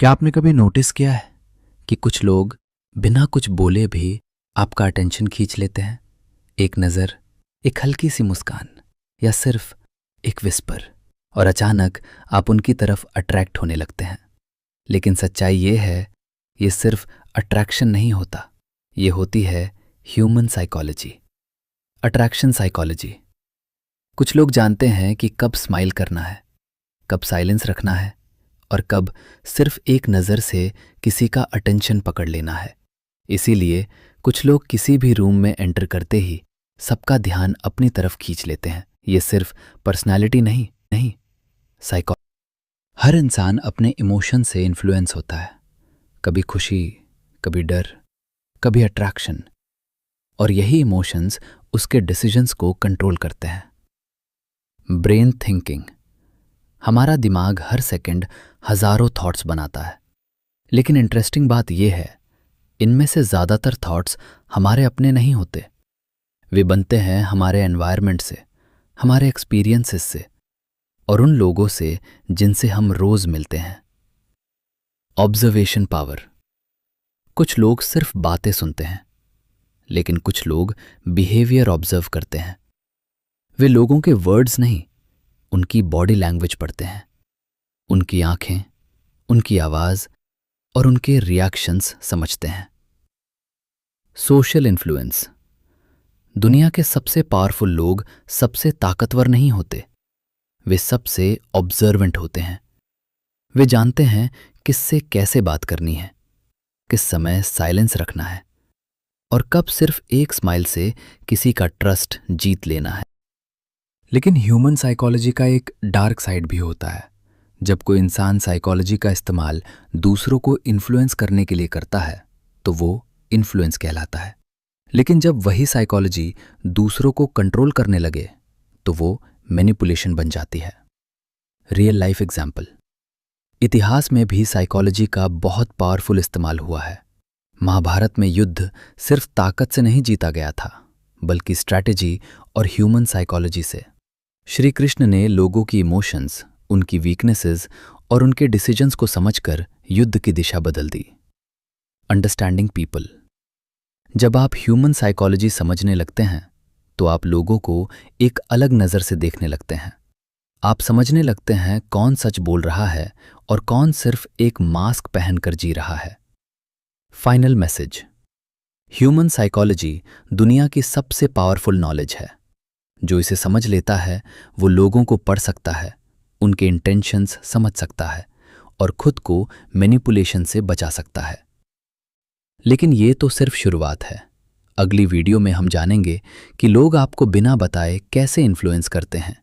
क्या आपने कभी नोटिस किया है कि कुछ लोग बिना कुछ बोले भी आपका अटेंशन खींच लेते हैं? एक नज़र, एक हल्की सी मुस्कान या सिर्फ एक विस्पर, और अचानक आप उनकी तरफ अट्रैक्ट होने लगते हैं। लेकिन सच्चाई ये है, ये सिर्फ अट्रैक्शन नहीं होता, ये होती है ह्यूमन साइकोलॉजी, अट्रैक्शन साइकोलॉजी। कुछ लोग जानते हैं कि कब स्माइल करना है, कब साइलेंस रखना है और कब सिर्फ एक नज़र से किसी का अटेंशन पकड़ लेना है। इसीलिए कुछ लोग किसी भी रूम में एंटर करते ही सबका ध्यान अपनी तरफ खींच लेते हैं। ये सिर्फ पर्सनालिटी नहीं नहीं साइको हर इंसान अपने इमोशन से इन्फ्लुएंस होता है, कभी खुशी, कभी डर, कभी अट्रैक्शन, और यही इमोशंस उसके डिसीजंस को कंट्रोल करते हैं। Brain thinking. हमारा दिमाग हर सेकंड हजारों थॉट्स बनाता है, लेकिन इंटरेस्टिंग बात यह है, इनमें से ज़्यादातर थॉट्स हमारे अपने नहीं होते। वे बनते हैं हमारे एनवायरनमेंट से, हमारे एक्सपीरियंसेस से और उन लोगों से जिनसे हम रोज मिलते हैं। Observation power. कुछ लोग सिर्फ बातें सुनते हैं, लेकिन कुछ लोग बिहेवियर ऑब्जर्व करते हैं। वे लोगों के वर्ड्स नहीं, उनकी बॉडी लैंग्वेज पढ़ते हैं, उनकी आंखें, उनकी आवाज और उनके रिएक्शंस समझते हैं। Social influence. दुनिया के सबसे पावरफुल लोग सबसे ताकतवर नहीं होते, वे सबसे ऑब्जर्वेंट होते हैं। वे जानते हैं किससे कैसे बात करनी है, किस समय साइलेंस रखना है और कब सिर्फ एक स्माइल से किसी का ट्रस्ट जीत लेना है। लेकिन ह्यूमन साइकोलॉजी का एक डार्क साइड भी होता है। जब कोई इंसान साइकोलॉजी का इस्तेमाल दूसरों को इन्फ्लुएंस करने के लिए करता है तो वो इन्फ्लुएंस कहलाता है। लेकिन जब वही साइकोलॉजी दूसरों को कंट्रोल करने लगे तो वो मैनिपुलेशन बन जाती है। Real life example. इतिहास में भी साइकोलॉजी का बहुत पावरफुल इस्तेमाल हुआ है। महाभारत में युद्ध सिर्फ ताकत से नहीं जीता गया था, बल्कि स्ट्रैटेजी और ह्यूमन साइकोलॉजी से। श्री कृष्ण ने लोगों की इमोशंस, उनकी वीकनेसेस और उनके डिसीजंस को समझकर युद्ध की दिशा बदल दी। Understanding people. जब आप ह्यूमन साइकोलॉजी समझने लगते हैं तो आप लोगों को एक अलग नज़र से देखने लगते हैं। आप समझने लगते हैं कौन सच बोल रहा है और कौन सिर्फ एक मास्क पहनकर जी रहा है। Final message. ह्यूमन साइकोलॉजी दुनिया की सबसे पावरफुल नॉलेज है। जो इसे समझ लेता है वो लोगों को पढ़ सकता है, उनके इंटेंशंस समझ सकता है और खुद को मैनिपुलेशन से बचा सकता है। लेकिन ये तो सिर्फ शुरुआत है। अगली वीडियो में हम जानेंगे कि लोग आपको बिना बताए कैसे इन्फ्लुएंस करते हैं,